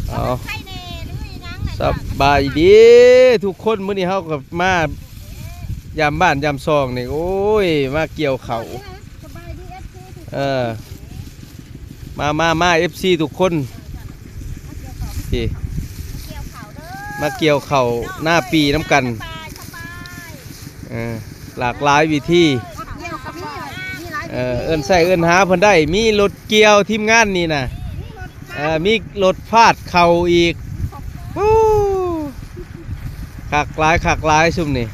เอาสบายดีทุกคนมื้อนี้เฮากับมายามบ้านยามซองนี่โอ้ยมาเกี่ยวเขามา FC ทุกคนที่มาเกี่ยวเขาหน้าปีน้ำกันหลากหลายวิธีเอิ้นใส่เอิ้นหาเพิ่นได้มีรถเกี่ยวทีมงานนี่นะมีรถพาดเข่าอีกขักหลายซุ่มนี่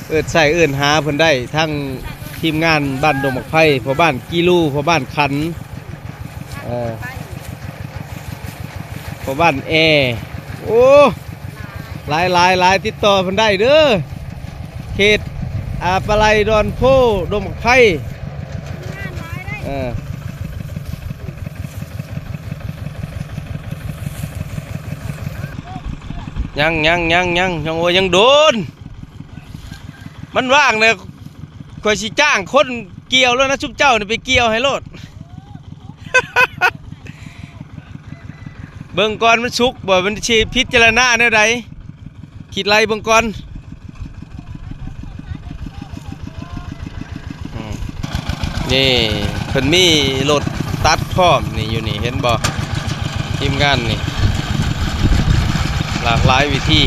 เอิ้นใส่เอิ้นหาเพิ่นได้ทั้งทีมงานบ้านดงมักไผ่พอบ้านกีลูพอบ้านคันพอบ้านแอโอ้หลายติดต่อเพิ่นได้เด้อเขตปลายดอนโพดงมักไผ่ยังโอ้ยังโดนมันว่างเนี่ยคอยสิจ้างคนเกี่ยวแล้วนะชุบเจ้าเนี่ยไปเกี่ยวให้โลด เบิ่งก่อนมันสุกบ่มันชีพิจารณาแนวใดคิดไรเบิ่งก่อนนี่เพิ่นมีรถตัดพร้อมนี่อยู่นี่เห็นบ่ทีมงานนี่หลากหลายวิธี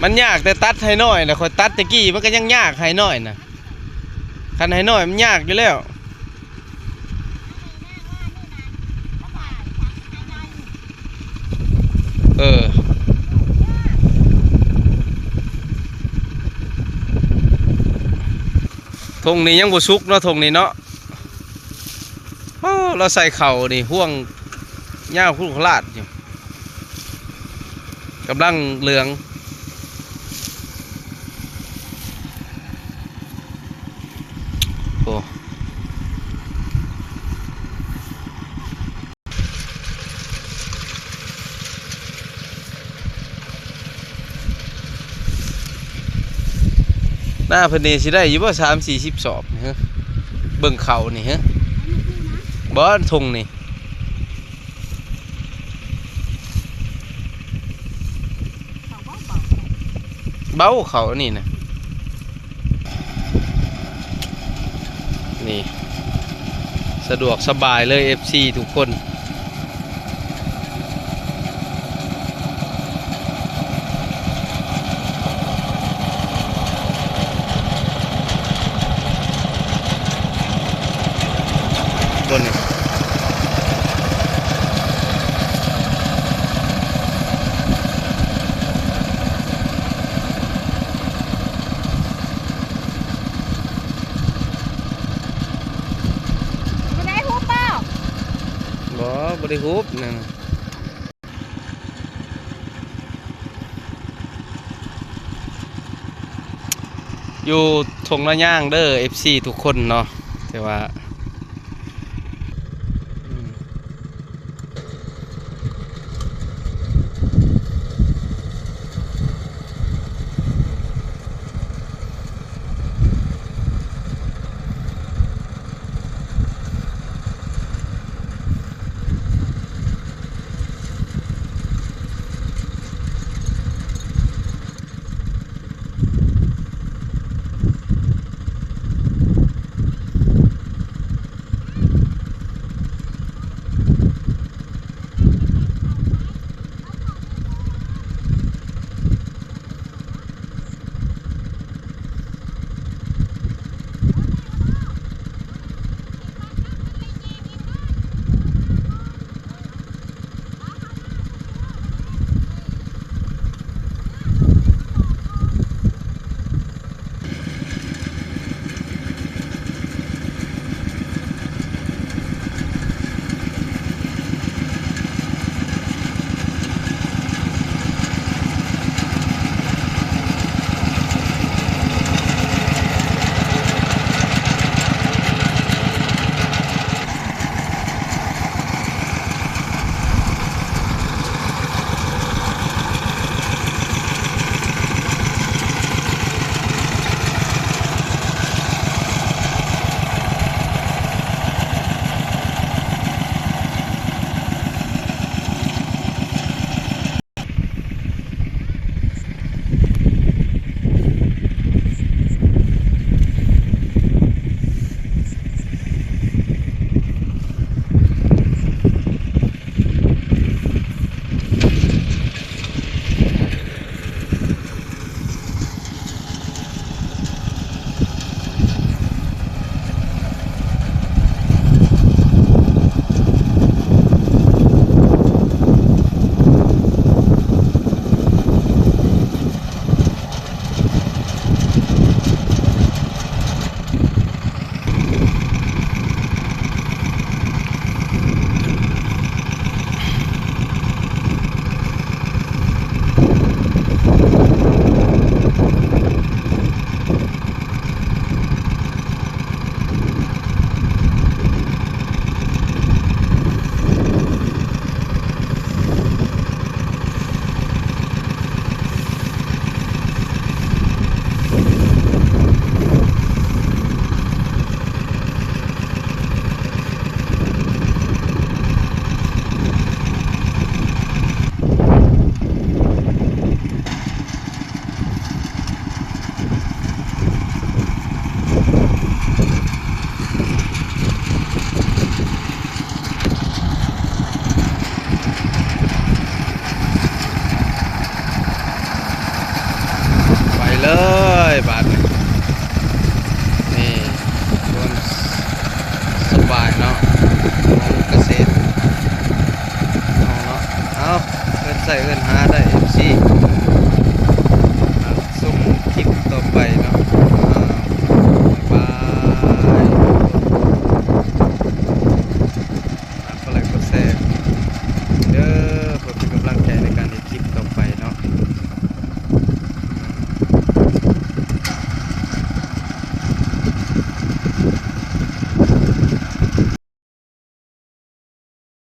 มันยากแต่ตัดให้น้อยนะคอยตัดตะกี้มันก็ยังยากให้น้อยนะคันให้น้อยมันยากอยู่แล้วทงนี้ยังบ่สุกเนาะทงนี้เนาะเราใส่เข่านี่ห่วงย่าวคู่ขลาดอยู่กำลังเหลืองหน้าเพิ่นนี่สิได้อยู่บ่30-40 สอบฮะเบิ่งเข่านี่ฮะบ่ทงนี่เบาเข่านี่นะนี่สะดวกสบายเลย FC ทุกคนบนนี่บ่ได้ฮุบนั่นอยู่ทงละย่างเด้อ FC ทุกคนเนาะแต่ว่า